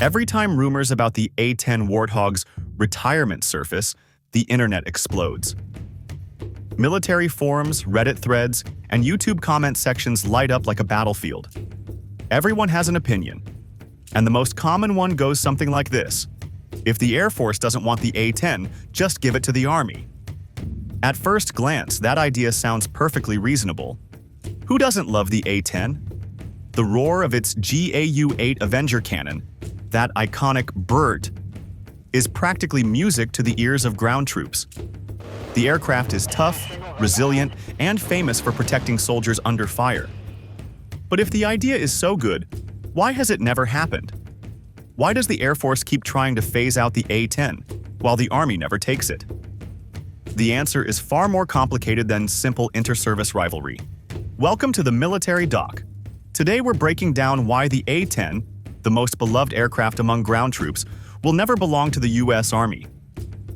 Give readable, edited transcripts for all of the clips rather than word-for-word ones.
Every time rumors about the A-10 Warthog's retirement surface, the internet explodes. Military forums, Reddit threads, and YouTube comment sections light up like a battlefield. Everyone has an opinion, and the most common one goes something like this: if the Air Force doesn't want the A-10, just give it to the Army. At first glance, that idea sounds perfectly reasonable. Who doesn't love the A-10? The roar of its GAU-8 Avenger cannon, that iconic BERT, is practically music to the ears of ground troops. The aircraft is tough, resilient, and famous for protecting soldiers under fire. But if the idea is so good, why has it never happened? Why does the Air Force keep trying to phase out the A-10, while the Army never takes it? The answer is far more complicated than simple inter-service rivalry. Welcome to the Military Doc. Today we're breaking down why the A-10, the most beloved aircraft among ground troops, will never belong to the U.S. Army.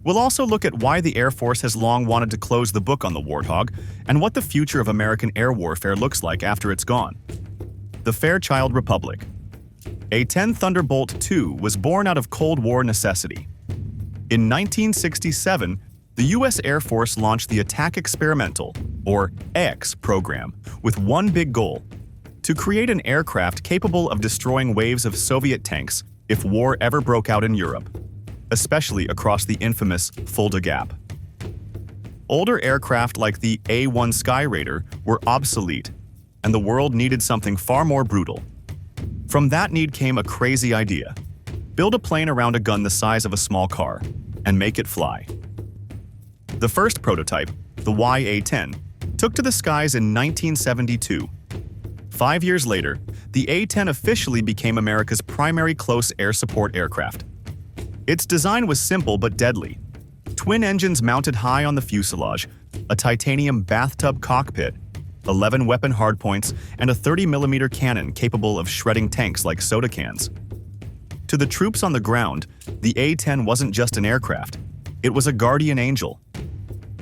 We'll also look at why the Air Force has long wanted to close the book on the Warthog and what the future of American air warfare looks like after it's gone. The Fairchild Republic. A-10 Thunderbolt II was born out of Cold War necessity. In 1967, the U.S. Air Force launched the Attack Experimental, or X, program with one big goal: to create an aircraft capable of destroying waves of Soviet tanks if war ever broke out in Europe, especially across the infamous Fulda Gap. Older aircraft like the A-1 Skyraider were obsolete, and the world needed something far more brutal. From that need came a crazy idea: build a plane around a gun the size of a small car, and make it fly. The first prototype, the YA-10, took to the skies in 1972. 5 years later, the A-10 officially became America's primary close air support aircraft. Its design was simple but deadly. Twin engines mounted high on the fuselage, a titanium bathtub cockpit, 11 weapon hardpoints, and a 30mm cannon capable of shredding tanks like soda cans. To the troops on the ground, the A-10 wasn't just an aircraft, it was a guardian angel.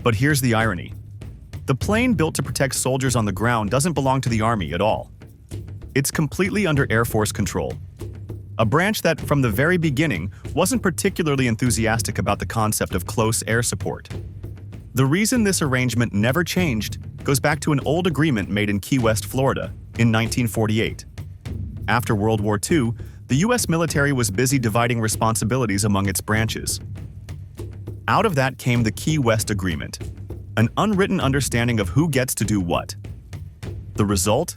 But here's the irony. The plane built to protect soldiers on the ground doesn't belong to the Army at all. It's completely under Air Force control, a branch that, from the very beginning, wasn't particularly enthusiastic about the concept of close air support. The reason this arrangement never changed goes back to an old agreement made in Key West, Florida, in 1948. After World War II, the U.S. military was busy dividing responsibilities among its branches. Out of that came the Key West Agreement, an unwritten understanding of who gets to do what. The result?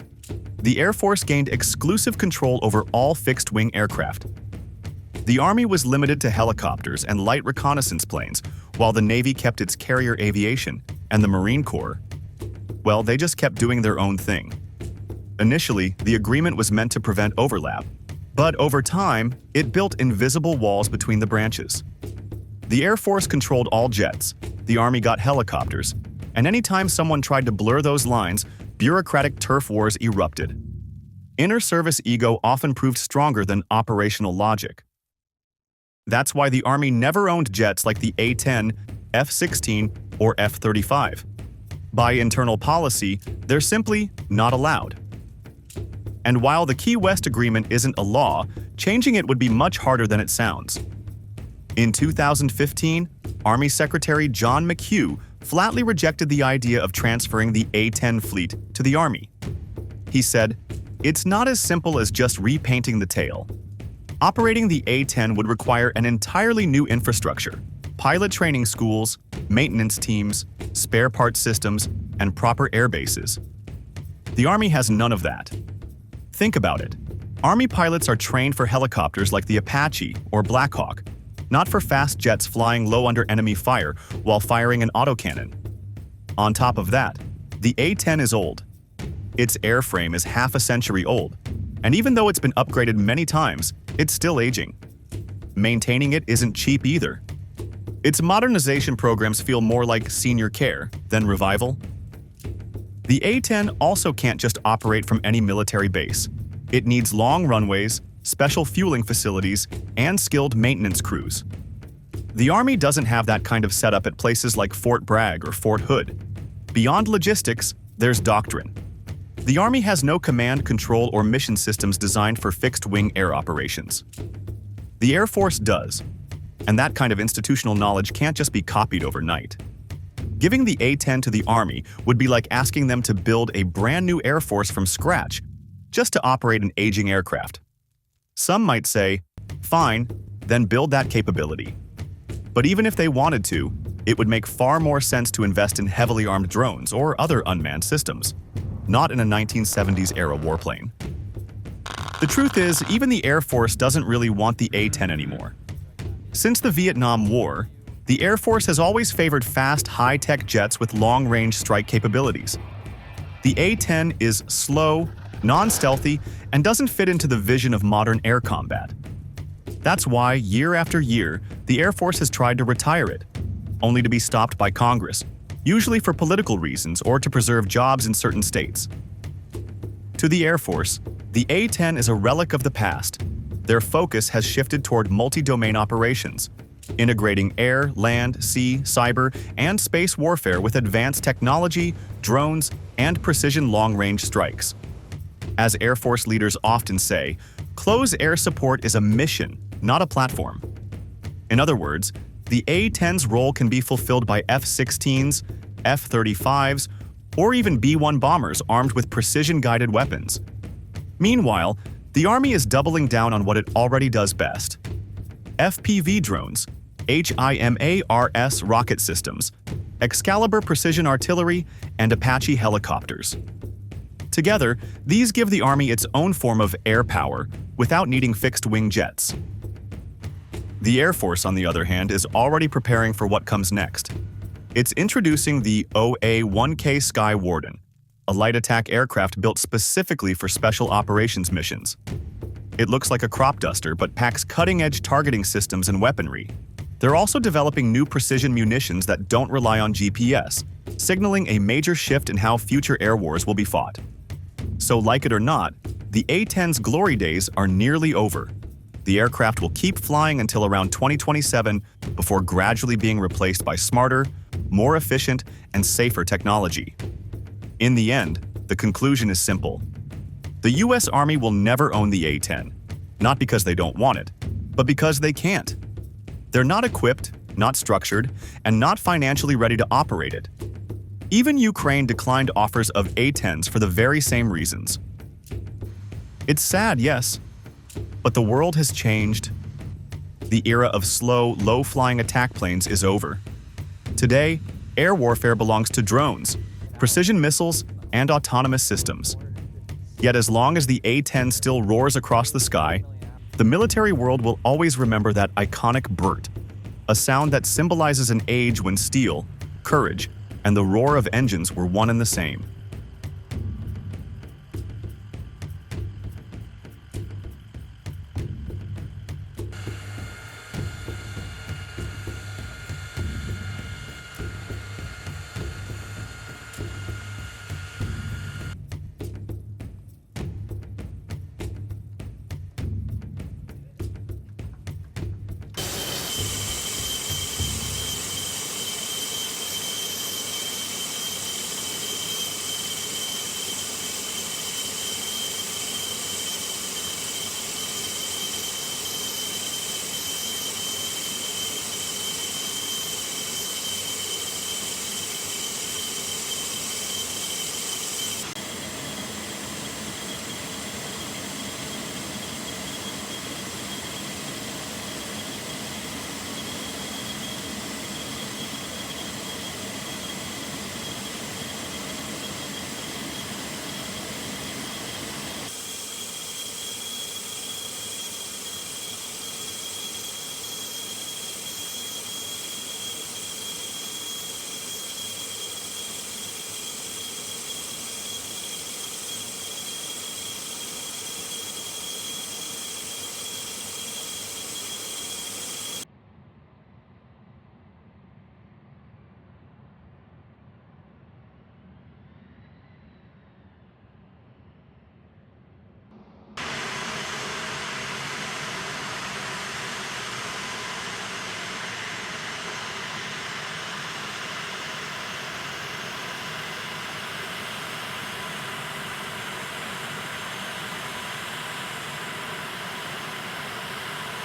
The Air Force gained exclusive control over all fixed-wing aircraft. The Army was limited to helicopters and light reconnaissance planes, while the Navy kept its carrier aviation, and the Marine Corps, well, they just kept doing their own thing. Initially, the agreement was meant to prevent overlap, but over time, it built invisible walls between the branches. The Air Force controlled all jets, the Army got helicopters, and anytime someone tried to blur those lines, bureaucratic turf wars erupted. Inter-service ego often proved stronger than operational logic. That's why the Army never owned jets like the A-10, F-16, or F-35. By internal policy, they're simply not allowed. And while the Key West Agreement isn't a law, changing it would be much harder than it sounds. In 2015, Army Secretary John McHugh flatly rejected the idea of transferring the A-10 fleet to the Army. He said, "It's not as simple as just repainting the tail. Operating the A-10 would require an entirely new infrastructure, pilot training schools, maintenance teams, spare parts systems, and proper air bases. The Army has none of that. Think about it. Army pilots are trained for helicopters like the Apache or Black Hawk, not for fast jets flying low under enemy fire while firing an autocannon. On top of that, the A-10 is old. Its airframe is half a century old, and even though it's been upgraded many times, it's still aging. Maintaining it isn't cheap either. Its modernization programs feel more like senior care than revival. The A-10 also can't just operate from any military base. It needs long runways, special fueling facilities, and skilled maintenance crews. The Army doesn't have that kind of setup at places like Fort Bragg or Fort Hood. Beyond logistics, there's doctrine. The Army has no command, control, or mission systems designed for fixed-wing air operations. The Air Force does, and that kind of institutional knowledge can't just be copied overnight. Giving the A-10 to the Army would be like asking them to build a brand new Air Force from scratch just to operate an aging aircraft. Some might say, fine, then build that capability. But even if they wanted to, it would make far more sense to invest in heavily armed drones or other unmanned systems, not in a 1970s-era warplane. The truth is, even the Air Force doesn't really want the A-10 anymore. Since the Vietnam War, the Air Force has always favored fast, high-tech jets with long-range strike capabilities. The A-10 is slow, non-stealthy, and doesn't fit into the vision of modern air combat. That's why, year after year, the Air Force has tried to retire it, only to be stopped by Congress, usually for political reasons or to preserve jobs in certain states. To the Air Force, the A-10 is a relic of the past. Their focus has shifted toward multi-domain operations, integrating air, land, sea, cyber, and space warfare with advanced technology, drones, and precision long-range strikes. As Air Force leaders often say, close air support is a mission, not a platform. In other words, the A-10's role can be fulfilled by F-16s, F-35s, or even B-1 bombers armed with precision-guided weapons. Meanwhile, the Army is doubling down on what it already does best: FPV drones, HIMARS rocket systems, Excalibur precision artillery, and Apache helicopters. Together, these give the Army its own form of air power without needing fixed-wing jets. The Air Force, on the other hand, is already preparing for what comes next. It's introducing the OA-1K Sky Warden, a light attack aircraft built specifically for special operations missions. It looks like a crop duster but packs cutting-edge targeting systems and weaponry. They're also developing new precision munitions that don't rely on GPS, signaling a major shift in how future air wars will be fought. So, like it or not, the A-10's glory days are nearly over. The aircraft will keep flying until around 2027 before gradually being replaced by smarter, more efficient, and safer technology. In the end, the conclusion is simple. The US Army will never own the A-10, not because they don't want it, but because they can't. They're not equipped, not structured, and not financially ready to operate it. Even Ukraine declined offers of A-10s for the very same reasons. It's sad, yes, but the world has changed. The era of slow, low-flying attack planes is over. Today, air warfare belongs to drones, precision missiles, and autonomous systems. Yet as long as the A-10 still roars across the sky, the military world will always remember that iconic BERT, a sound that symbolizes an age when steel, courage, and the roar of engines were one and the same.